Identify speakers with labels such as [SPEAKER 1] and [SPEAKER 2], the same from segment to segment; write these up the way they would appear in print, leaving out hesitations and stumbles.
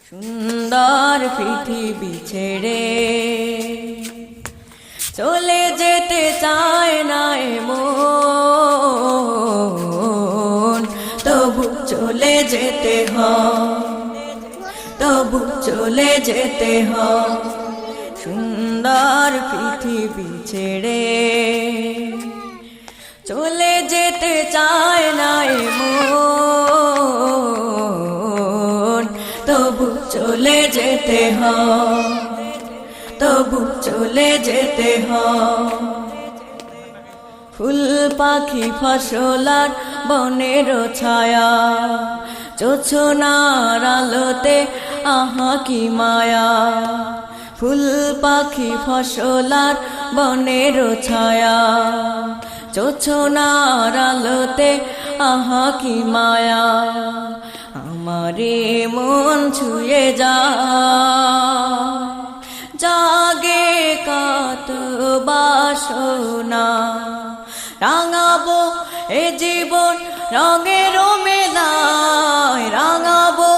[SPEAKER 1] সুন্দর পৃথিবী ছেড়ে চলে যেতে চায় না মন, তবু চলে যেতে হয়, তবু চলে যেতে হয়। সুন্দর পৃথিবী ছেড়ে চলে যেতে চায় না মন, তবু চলে যেতে হয়, তবু চলে যেতে হয়। ফুল পাখি ফসলার বনের ছায়া, জোছনার আলোতে আহা কি মায়া। ফুল পাখি ফসলার বনের ছায়া, জোছনার আলোতে আহা কি মায়া। আমারে মন ছুঁয়ে যায়, জাগে কত বাসনা। রাঙাবো এ জীবন রঙের মেলায়, রাঙাবো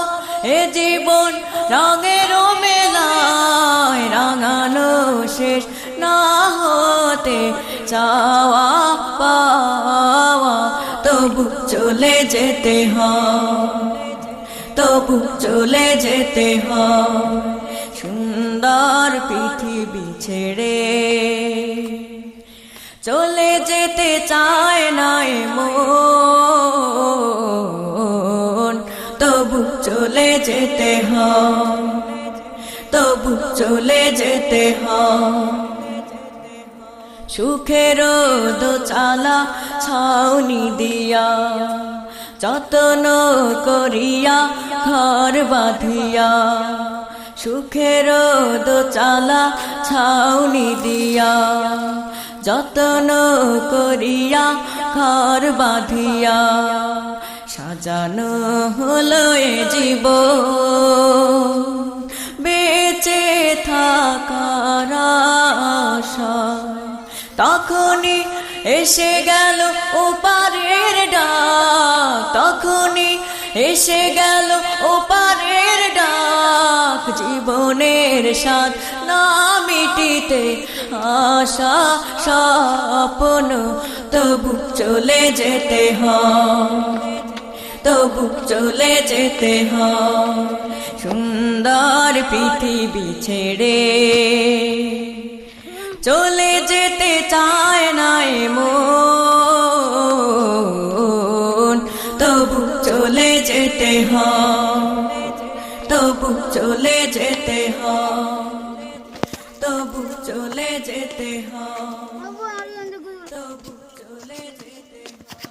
[SPEAKER 1] এ জীবন রঙের মেলায়। রাঙানো শেষ না হতে চাওয়া পাওয়া, তবু চলে যেতে হয়, তবু চলে যেতে হয়। সুন্দর পৃথিবী ছেড়ে চলে যেতে চায় না মন, তবু চলে যেতে হয়, তবু চলে যেতে হয়। সুখের দোচালা ছাউনি দিয়া, যত্ন করিয়া ঘর বাঁধিয়া। সুখের দোচালা ছাউনি দিয়া, যত্ন করিয়া ঘর বাঁধিয়া। সাজানো হলো এ জীবন বেঁচে থাকার আশায়। তখনই এসে গেল ওপারের ডাক, তখনই এসে গেল ওপারের ডাক। জীবনের স্বাদ না মিটিতে আশা স্বপ্ন, তবু চলে যেতে হয়, তবু চলে যেতে হয়। সুন্দর পৃথিবী ছেড়ে চলে যেতে চায় না মন, তবু চলে যেতে হয়, তবু চলে যেতে হয়, তবু চলে যেতে হয়, তবু চলে যেতে হয়।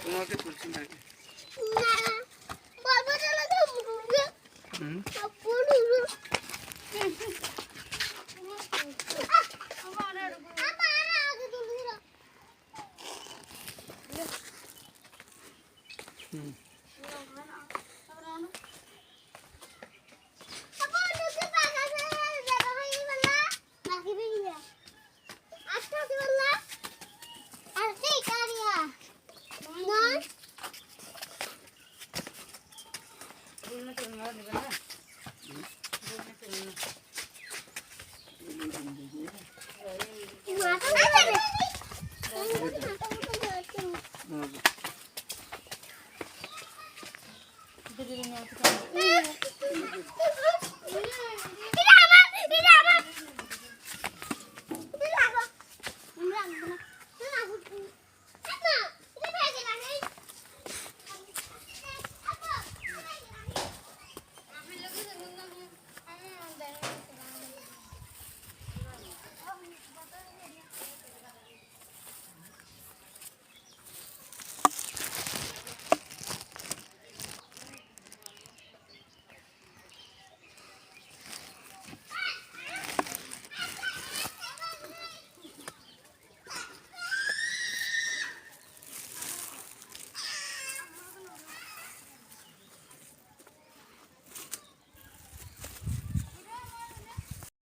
[SPEAKER 2] তোমাকে তুলছি নাকি?